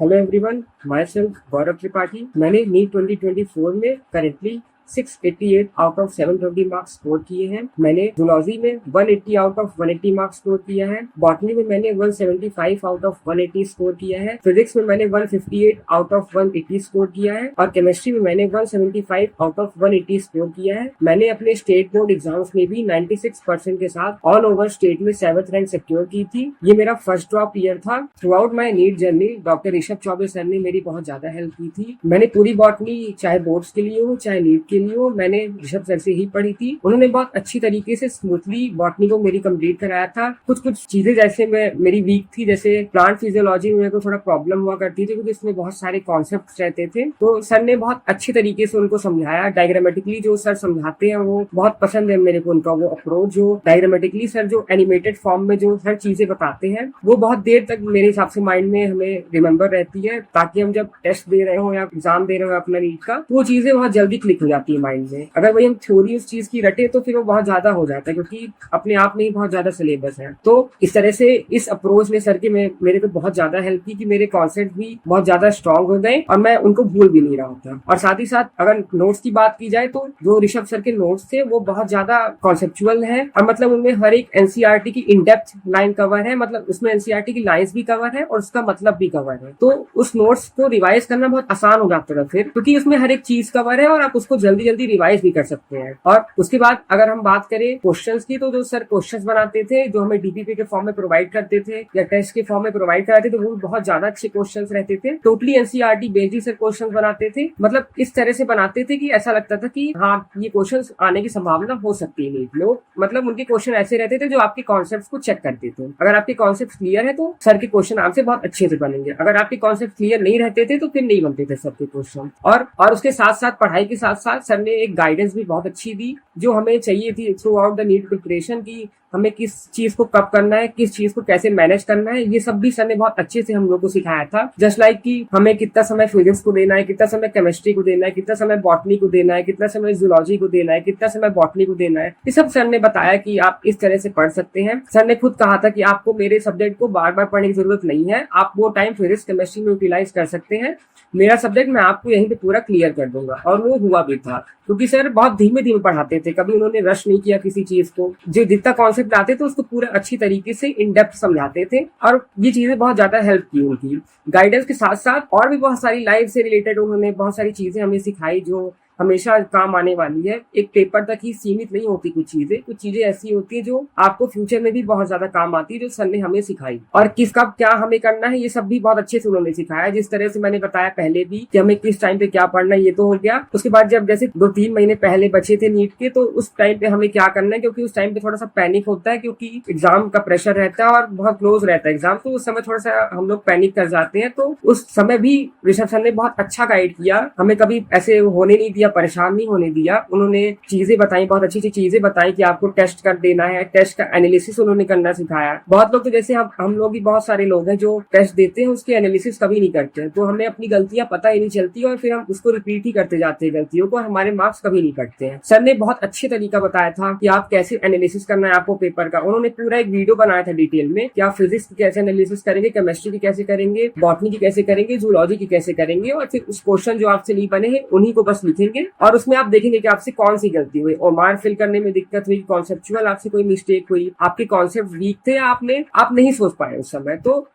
Hello everyone, my self गौरव त्रिपाठी। मैंने NEET 2024 में currently 688 out of 720 marks score किए हैं। मैंने जूलॉजी में 180 आउट ऑफ 180 मार्क्स स्कोर किया है। बॉटनी में मैंने 175 आउट ऑफ 180 स्कोर किया है। फिजिक्स में मैंने 158 आउट ऑफ 180 स्कोर किया है और केमिस्ट्री में मैंने 175 आउट ऑफ 180 स्कोर किया है। मैंने अपने स्टेट बोर्ड एग्जाम्स में भी 96% के साथ ऑल ओवर स्टेट में 7th रैंक सिक्योर की थी। ये मेरा फर्स्ट ड्रॉप ईयर था। Throughout my NEET journey doctor Rishabh Chaubey sir ने मेरी बहुत ज्यादा हेल्प की थी। मैंने पूरी बॉटनी चाहे बोर्ड्स के लिए हो चाहे नीट के लिए हो, मैंने ऋषभ सर से ही पढ़ी थी। उन्होंने बहुत अच्छी तरीके से स्मूथली बॉटनी को मेरी कंप्लीट कराया था। कुछ चीजें जैसे मेरी वीक थी, जैसे प्लांट फिजियोलॉजी में मेरे को थोड़ा प्रॉब्लम हुआ करती थी क्योंकि इसमें बहुत सारे कॉन्सेप्ट रहते थे। तो सर ने बहुत अच्छी तरीके से उनको समझाया। डायग्रामेटिकली जो सर समझाते हैं वो बहुत पसंद है मेरे को, उनका वो अप्रोच जो डायग्रामेटिकली सर जो एनिमेटेड फॉर्म में जो हर चीजें बताते हैं वो बहुत देर तक मेरे हिसाब से माइंड में हमें रिमेम्बर रहती है, ताकि हम जब टेस्ट दे रहे हो या एग्जाम दे रहे हो अपना नीट का तो वो चीजें बहुत जल्दी क्लिक हो जाती है माइंड में। अगर वही हम थ्योरी उस चीज की रटे तो फिर वो बहुत ज्यादा हो जाता है क्योंकि अपने आप में ही बहुत ज्यादा सिलेबस है। तो इस तरह से इस अप्रोच ने सर के मेरे को बहुत ज्यादा हेल्प की कि मेरे कॉन्सेप्ट भी बहुत ज्यादा स्ट्रांग हो गए और मैं उनको भूल भी नहीं रहा था। और साथ ही साथ अगर नोट्स की बात की जाए तो जो ऋषभ सर के नोट्स थे वो बहुत ज्यादा कॉन्सेप्चुअल है और मतलब उनमें हर एक एनसीईआरटी की इन डेप्थ लाइन कवर है। मतलब उसमें एनसीईआरटी की लाइंस भी कवर है और उसका मतलब भी कवर है। तो उस नोट्स को रिवाइज करना बहुत आसान हो जाता था फिर, क्योंकि उसमें हर एक चीज कवर है और आप उसको जल्दी जल्दी रिवाइज भी कर सकते हैं। और उसके बाद अगर हम बात करें क्वेश्चंस की, तो जो सर क्वेश्चंस बनाते थे जो हमें डीपीपी के फॉर्म में प्रोवाइड करते थे या टेस्ट के फॉर्म में प्रोवाइड कराते थे, तो वो बहुत ज्यादा अच्छे क्वेश्चंस रहते थे। Totally NCERT based sir questions बनाते थे। मतलब इस तरह से बनाते थे कि ऐसा लगता था कि हाँ ये क्वेश्चंस आने की संभावना हो सकती है नीट में। मतलब उनके क्वेश्चन ऐसे रहते थे जो आपके कॉन्सेप्ट को चेक करते थे। अगर आपके कॉन्सेप्ट क्लियर है तो सर के क्वेश्चन आपसे बहुत अच्छे से बनेंगे। अगर आपके कॉन्सेप्ट क्लियर नहीं रहते थे तो फिर नहीं बनते थे सबके क्वेश्चन। और उसके साथ साथ पढ़ाई के साथ साथ सर ने एक गाइडेंस भी बहुत अच्छी दी जो हमें चाहिए थी throughout the NEET preparation की हमें किस चीज को कब करना है, किस चीज को कैसे मैनेज करना है। ये सब भी सर ने बहुत अच्छे से हम लोग को सिखाया था। जस्ट लाइक कि हमें कितना समय फिजिक्स को देना है, कितना समय केमिस्ट्री को देना है, कितना समय बॉटनी को देना है, कितना समय जूलॉजी को देना है, कितना समय बॉटनी को देना है। ये सब सर ने बताया कि आप इस तरह से पढ़ सकते हैं। सर ने खुद कहा था कि आपको मेरे सब्जेक्ट को बार बार पढ़ने की जरूरत नहीं है, आप वो टाइम फिजिक्स केमिस्ट्री में यूटिलाइज कर सकते हैं। मेरा सब्जेक्ट मैं आपको यहीं पे पूरा क्लियर कर दूंगा। और वो हुआ भी था क्योंकि सर बहुत धीमे धीमे पढ़ाते थे। कभी उन्होंने रश नहीं किया किसी चीज को। जो जितना कॉन्सेप्ट आते थे उसको पूरा अच्छी तरीके से इन डेप्थ समझाते थे और ये चीजें बहुत ज्यादा हेल्प की उनकी गाइडेंस के साथ साथ। और भी बहुत सारी लाइफ से रिलेटेड उन्होंने बहुत सारी चीजें हमें सिखाई जो हमेशा काम आने वाली है। एक पेपर तक ही सीमित नहीं होती कुछ चीजें ऐसी होती है जो आपको फ्यूचर में भी बहुत ज्यादा काम आती है, जो सर ने हमें सिखाई। और किसका क्या हमें करना है ये सब भी बहुत अच्छे से उन्होंने सिखाया। जिस तरह से मैंने बताया पहले भी कि हमें किस टाइम पे क्या पढ़ना है, ये तो हो गया। उसके बाद जब जैसे 2-3 महीने पहले बचे थे नीट के, तो उस टाइम पे हमें क्या करना है, क्योंकि उस टाइम पे थोड़ा सा पैनिक होता है क्योंकि एग्जाम का प्रेशर रहता है और बहुत क्लोज रहता है एग्जाम। तो उस समय थोड़ा सा हम लोग पैनिक कर जाते हैं। तो उस समय भी ऋषभ सर ने बहुत अच्छा गाइड किया, हमें कभी ऐसे होने नहीं दिया, परेशान नहीं होने दिया। उन्होंने चीजें बताई, बहुत अच्छी चीजें बताई कि आपको टेस्ट कर देना है, टेस्ट का एनालिसिस उन्होंने करना सिखाया। बहुत लोग तो जैसे हम लोग भी बहुत सारे लोग हैं जो टेस्ट देते हैं उसके एनालिसिस कभी नहीं करते हैं, तो हमें अपनी गलतियां पता ही नहीं चलती और फिर हम उसको रिपीट ही करते जाते हैं गलतियों को, हमारे मार्क्स कभी नहीं कटते हैं। सर ने बहुत अच्छे तरीका बताया था कि आप कैसे एनालिसिस करना है आपको पेपर का। उन्होंने पूरा एक वीडियो बनाया था डिटेल में कि आप फिजिक्स की कैसे एनालिसिस करेंगे, केमिस्ट्री की कैसे करेंगे, बॉटनी की कैसे करेंगे, जूलॉजी की कैसे करेंगे। और फिर उस क्वेश्चन जो आपसे नहीं बने हैं उन्हीं को बस लिखेंगे और उसमें आप देखेंगे कि आपसे कौन सी गलती हुई, ओमार फिल करने में दिक्कत हुई, कॉन्सेप्चुअल आपसे कोई मिस्टेक हुई, आपके कॉन्सेप्ट वीक थे, आप नहीं सोच पाए उस समय, तो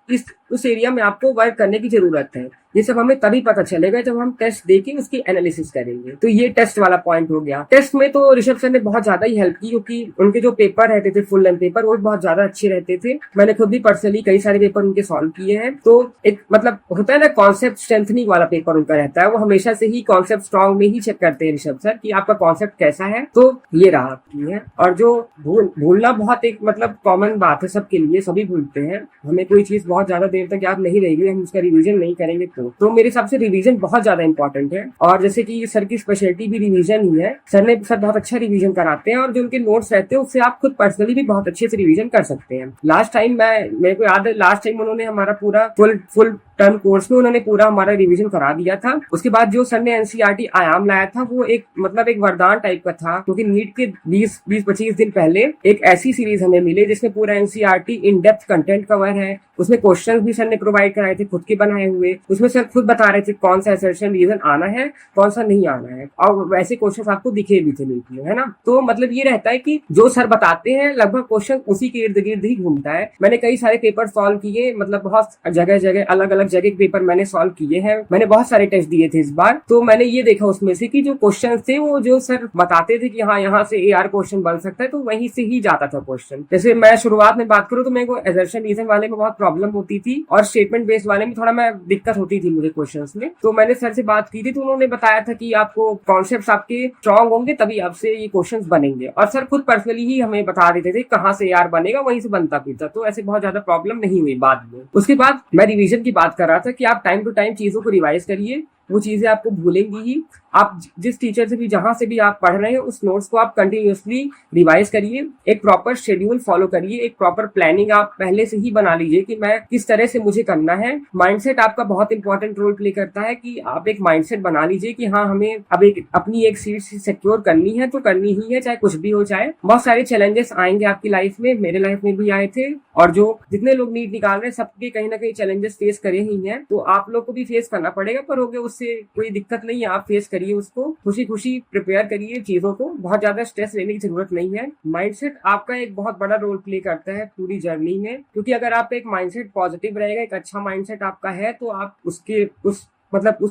उस एरिया में आपको वर्क करने की जरूरत है। ये सब हमें तभी पता चलेगा जब हम टेस्ट देके उसकी एनालिसिस करेंगे। तो ये टेस्ट वाला पॉइंट हो गया। टेस्ट में तो ऋषभ सर ने बहुत ज्यादा ही हेल्प की क्योंकि उनके जो पेपर रहते थे फुल लेंथ पेपर वो बहुत ज्यादा अच्छे रहते थे। मैंने खुद भी पर्सनली कई सारे पेपर उनके सॉल्व किए हैं। तो एक मतलब होता है ना कॉन्सेप्ट स्ट्रेंथनिंग वाला पेपर उनका रहता है, वो हमेशा से ही कॉन्सेप्ट स्ट्रॉन्ग में ही चेक करते हैं ऋषभ सर कि आपका कॉन्सेप्ट कैसा है। तो ये रहा है। और जो भूलना बहुत एक मतलब कॉमन बात है सबके लिए, सभी भूलते हैं। हमें कोई चीज बहुत ज्यादा देर तक याद नहीं रहेगी, हम उसका रिवीजन नहीं करेंगे तो मेरे हिसाब से रिवीजन बहुत ज्यादा इंपॉर्टेंट है। और जैसे कि सर की स्पेशलिटी भी रिवीजन ही है। सर बहुत अच्छा रिवीजन कराते हैं और जो उनके नोट्स रहते हैं उससे आप खुद पर्सनली भी बहुत अच्छे से रिवीजन कर सकते हैं। लास्ट टाइम मेरे को याद है, लास्ट टाइम उन्होंने हमारा पूरा फुल टर्म कोर्स में उन्होंने पूरा हमारा रिवीजन करा दिया था। उसके बाद जो सर ने एनसीईआरटी आयाम लाया था वो एक वरदान टाइप का था, क्योंकि नीट के 20-25 दिन पहले एक ऐसी सीरीज हमें मिली जिसमें पूरा NCERT in depth content cover है, उसमें क्वेश्चन भी सर ने प्रोवाइड कराए थे खुद के बनाए हुए। उसमें सर खुद बता रहे थे कौन सा असर्शन रीजन आना है, कौन सा नहीं आना है, और वैसे क्वेश्चन आपको दिखे भी थे नीट में, है ना। तो मतलब ये रहता है कि जो सर बताते हैं लगभग क्वेश्चन उसी के इर्द गिर्द ही घूमता है। मैंने कई सारे पेपर सॉल्व किए, मतलब बहुत जगह जगह अलग अलग जगह के पेपर मैंने सॉल्व किए हैं। मैंने बहुत सारे टेस्ट दिए थे इस बार। तो मैंने ये देखा उसमें से कि जो क्वेश्चन थे वो जो सर बताते थे कि हाँ यहाँ से AR क्वेश्चन बन सकता है, तो वहीं से ही जाता था क्वेश्चन। जैसे मैं शुरुआत में बात करूँ तो मेरे को असर्शन रीजन वाले में बहुत प्रॉब्लम होती थी और स्टेटमेंट बेस्ड वाले में थोड़ा मैं दिक्कत होती थी मुझे क्वेश्चंस में। तो मैंने सर से बात की थी तो उन्होंने बताया था कि आपको कॉन्सेप्ट्स आपके स्ट्रांग होंगे तभी आपसे ये क्वेश्चंस बनेंगे, और सर खुद पर्सनली ही हमें बता देते थे कहाँ से AR बनेगा, वहीं से बनता भी था। तो ऐसे बहुत ज्यादा प्रॉब्लम नहीं हुई बाद में। उसके बाद मैं रिवीजन की बात कर रहा था कि आप टाइम टू टाइम चीजों को रिवाइज करिए, वो चीजें आपको भूलेंगी ही। आप जिस टीचर से भी जहां से भी आप पढ़ रहे हैं उस नोट्स को आप कंटिन्यूअसली रिवाइज करिए, एक प्रॉपर शेड्यूल फॉलो करिए, एक प्रॉपर प्लानिंग आप पहले से ही बना लीजिए कि मैं किस तरह से मुझे करना है। माइंडसेट आपका बहुत इंपॉर्टेंट रोल प्ले करता है कि आप एक माइंडसेट बना लीजिए कि हाँ हमें अब एक अपनी एक सीट सिक्योर करनी है तो करनी ही है, चाहे कुछ भी हो जाए। बहुत सारे चैलेंजेस आएंगे आपकी लाइफ में, मेरे लाइफ में भी आए थे, और जो जितने लोग नीट निकाल रहे हैं सबके कहीं ना कहीं चैलेंजेस फेस करे ही हैं। तो आप लोग को भी फेस करना पड़ेगा, पर होगे उससे कोई दिक्कत नहीं है, आप फेस करिए उसको, खुशी खुशी प्रिपेयर करिए चीजों को, बहुत ज्यादा स्ट्रेस लेने की जरूरत नहीं है। माइंडसेट आपका एक बहुत बड़ा रोल प्ले करता है पूरी जर्नी में, क्योंकि अगर आप एक माइंडसेट पॉजिटिव रहेगा, एक अच्छा माइंडसेट आपका है, तो आप उसके उस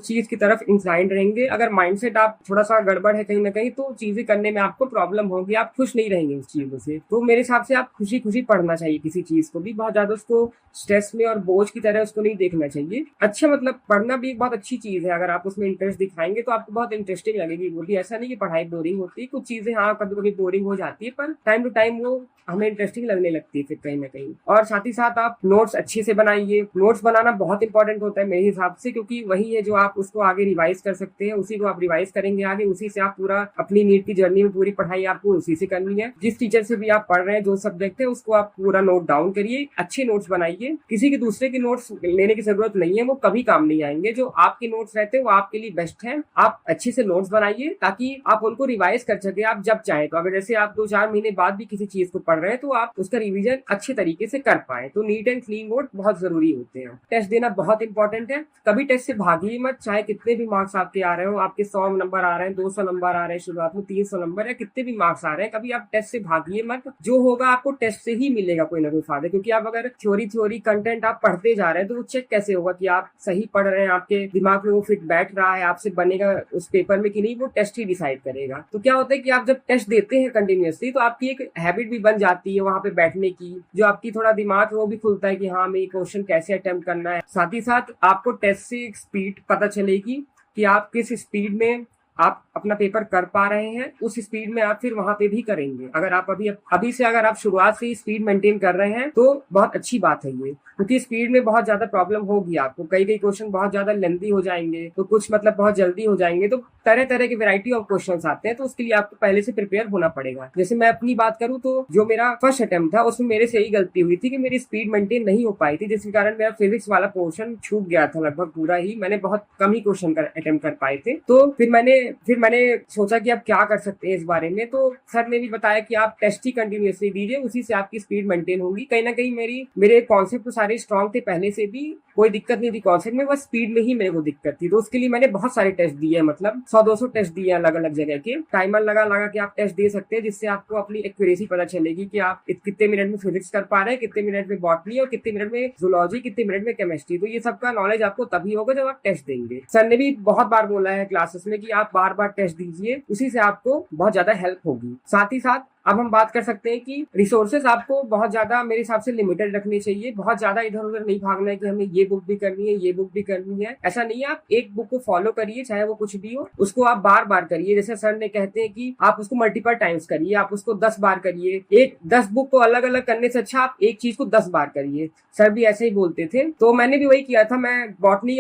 चीज की तरफ इंक्लाइंड रहेंगे। अगर माइंडसेट आप थोड़ा सा गड़बड़ है कहीं ना कहीं तो चीजें करने में आपको प्रॉब्लम होगी, आप खुश नहीं रहेंगे उस चीजों से। तो मेरे हिसाब से आप खुशी खुशी पढ़ना चाहिए किसी चीज को भी, बहुत ज्यादा उसको स्ट्रेस में और बोझ की तरह उसको नहीं देखना चाहिए। अच्छा मतलब पढ़ना भी एक बहुत अच्छी चीज है, अगर आप उसमें इंटरेस्ट दिखाएंगे तो आपको बहुत इंटरेस्टिंग लगेगी वो भी। ऐसा नहीं कि पढ़ाई बोरिंग होती है, कुछ चीजें हाँ कभी कभी बोरिंग हो जाती है, पर टाइम टू टाइम वो हमें इंटरेस्टिंग लगने लगती है फिर कहीं ना कहीं। और साथ ही साथ आप नोट्स अच्छे से बनाइए। नोट्स बनाना बहुत इंपॉर्टेंट होता है मेरे हिसाब से, क्योंकि वही है जो आप उसको आगे रिवाइज कर सकते हैं, उसी को आप रिवाइज करेंगे आगे, उसी से आप पूरा अपनी नीट की जर्नी में पूरी पढ़ाई आपको उसी से करनी है। जिस टीचर से भी आप पढ़ रहे हैं जो सब्जेक्ट है उसको आप पूरा नोट डाउन करिए, अच्छे नोट्स बनाइए। किसी के दूसरे के नोट्स लेने की जरूरत नहीं है, वो कभी काम नहीं आएंगे। जो आपके नोट्स रहते हैं वो आपके लिए बेस्ट है। आप अच्छे से नोट्स बनाइए ताकि आप उनको रिवाइज कर सके आप जब चाहे। तो अगर जैसे आप 2-4 महीने बाद भी किसी चीज को पढ़ रहे हैं तो आप उसका रिवीजन अच्छे तरीके से कर पाए। तो नीट एंड क्लीन नोट बहुत जरूरी होते हैं। टेस्ट देना बहुत इंपॉर्टेंट है, कभी टेस्ट से भागिए मत, चाहे कितने भी मार्क्स आपके आ रहे हो, आपके 100 नंबर आ रहे हैं, 200 नंबर आ रहे हैं, शुरुआत में 300 नंबर या कितने भी मार्क्स आ रहे हैं, कभी आप टेस्ट से भागिए मत। जो होगा आपको टेस्ट से ही मिलेगा कोई ना कोई फायदा, क्योंकि आप अगर थ्योरी कंटेंट आप पढ़ते जा रहे हैं तो वो चेक कैसे होगा कि आप सही पढ़ रहे हैं, आपके दिमाग में वो फिट बैठ रहा है, आपसे बनेगा उस पेपर में कि नहीं, वो टेस्ट ही डिसाइड करेगा। तो क्या होता है कि आप जब टेस्ट देते हैं कंटिन्यूअसली तो आपकी एक हैबिट भी बन जाती है वहां पे बैठने की, जो आपकी थोड़ा दिमाग वो भी खुलता है कि हाँ हमें क्वेश्चन कैसे अटेम्प्ट करना है। साथ ही साथ आपको टेस्ट से स्पीड पता चलेगी कि आप किस स्पीड में आप अपना पेपर कर पा रहे हैं, उस स्पीड में आप फिर वहां पे भी करेंगे। अगर आप अभी से अगर आप शुरुआत से ही स्पीड मेंटेन कर रहे हैं तो बहुत अच्छी बात है ये, क्योंकि स्पीड में बहुत ज्यादा प्रॉब्लम होगी आपको। कई क्वेश्चन बहुत ज्यादा लेंथी हो जाएंगे, तो कुछ मतलब बहुत जल्दी हो जाएंगे, तो तरह तरह के वैरायटी ऑफ क्वेश्चंस आते हैं, तो उसके लिए आपको पहले से प्रिपेयर होना पड़ेगा। जैसे मैं अपनी बात करूं तो जो मेरा फर्स्ट अटेम्प्ट था उसमें मेरे से यही गलती हुई थी कि मेरी स्पीड मेंटेन नहीं हो पाई थी, जिसके कारण मेरा फिजिक्स वाला पोर्शन छूट गया था लगभग पूरा ही। मैंने बहुत कम ही क्वेश्चन अटेम्प्ट कर पाए थे। तो फिर मैंने सोचा कि आप क्या कर सकते हैं इस बारे में। तो सर ने भी बताया कि आप टेस्ट ही कंटिन्यूअसली दीजिए, उसी से आपकी स्पीड मेंटेन होगी। कहीं ना कहीं मेरे कॉन्सेप्ट तो सारे स्ट्रॉन्ग थे पहले से भी, कोई दिक्कत नहीं थी कॉन्सेप्ट में, बस स्पीड में ही मेरे को दिक्कत थी। तो उसके लिए मैंने बहुत सारे टेस्ट दिए, मतलब 100-200 टेस्ट दिए अलग अलग जगह के। टाइमर लगा के आप टेस्ट दे सकते हैं, जिससे आपको अपनी एक्यूरेसी पता चलेगी कि आप कितने मिनट में फिजिक्स कर पा रहे हैं, कितने मिनट में बॉटनी, और कितने मिनट में जूलॉजी, कितने मिनट में केमिस्ट्री। तो ये सबका नॉलेज आपको तभी होगा जब आप टेस्ट देंगे। सर ने भी बहुत बार बोला है क्लासेस में कि आप बार बार टेस्ट दीजिए, उसी से आपको बहुत ज्यादा हेल्प होगी। साथ ही साथ अब हम बात कर सकते हैं कि रिसोर्सेज आपको बहुत ज्यादा मेरे हिसाब से लिमिटेड रखनी चाहिए। बहुत ज्यादा इधर उधर नहीं भागना है कि हमें ये बुक भी करनी है, ये बुक भी करनी है, ऐसा नहीं है। आप एक बुक को फॉलो करिए, चाहे वो कुछ भी हो, उसको आप बार बार करिए। जैसे सर ने कहते हैं कि आप उसको मल्टीपल टाइम्स करिए, आप उसको 10 बार करिए। 10 बुक को अलग अलग करने से अच्छा आप एक चीज को 10 बार करिए। सर भी ऐसे ही बोलते थे, तो मैंने भी वही किया था। मैं बॉटनी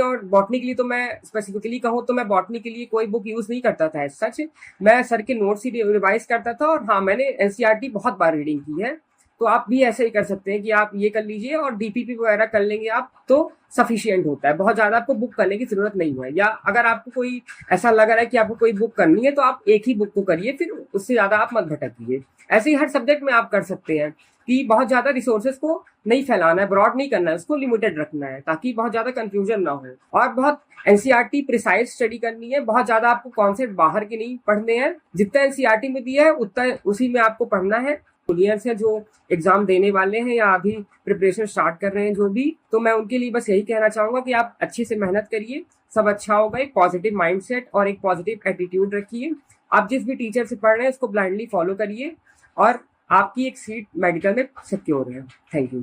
के लिए तो मैं स्पेसिफिकली कहूँ तो मैं बॉटनी के लिए कोई बुक यूज नहीं करता था सच, मैं सर के नोट्स ही रिवाइज करता था। और हाँ, मैंने एनसीईआरटी बहुत बार रीडिंग की है, तो आप भी ऐसे ही कर सकते हैं कि आप ये कर लीजिए और डीपीपी वगैरह कर लेंगे आप, तो सफिशिएंट होता है। बहुत ज्यादा आपको बुक करने की जरूरत नहीं है। या अगर आपको कोई ऐसा लग रहा है कि आपको कोई बुक करनी है तो आप एक ही बुक को करिए, फिर उससे ज्यादा आप मत भटकिए। ऐसे ही हर सब्जेक्ट में आप कर सकते हैं कि बहुत ज्यादा रिसोर्सेज को नहीं फैलाना है, ब्रॉड नहीं करना है, उसको लिमिटेड रखना है ताकि बहुत ज्यादा कंफ्यूजन ना हो। और बहुत एनसीईआरटी प्रिसाइज स्टडी करनी है, बहुत ज्यादा आपको कॉन्सेप्ट बाहर के नहीं पढ़ने हैं, जितना एनसीईआरटी में दिया है उतना उसी में आपको पढ़ना है। जूनियर्स हैं जो एग्जाम देने वाले हैं या अभी प्रिपरेशन स्टार्ट कर रहे हैं जो भी, तो मैं उनके लिए बस यही कहना चाहूंगा कि आप अच्छे से मेहनत करिए, सब अच्छा होगा। एक पॉजिटिव माइंडसेट और एक पॉजिटिव एटीट्यूड रखिए। आप जिस भी टीचर से पढ़ रहे हैं उसको ब्लाइंडली फॉलो करिए और आपकी एक सीट मेडिकल में सिक्योर है। Thank you.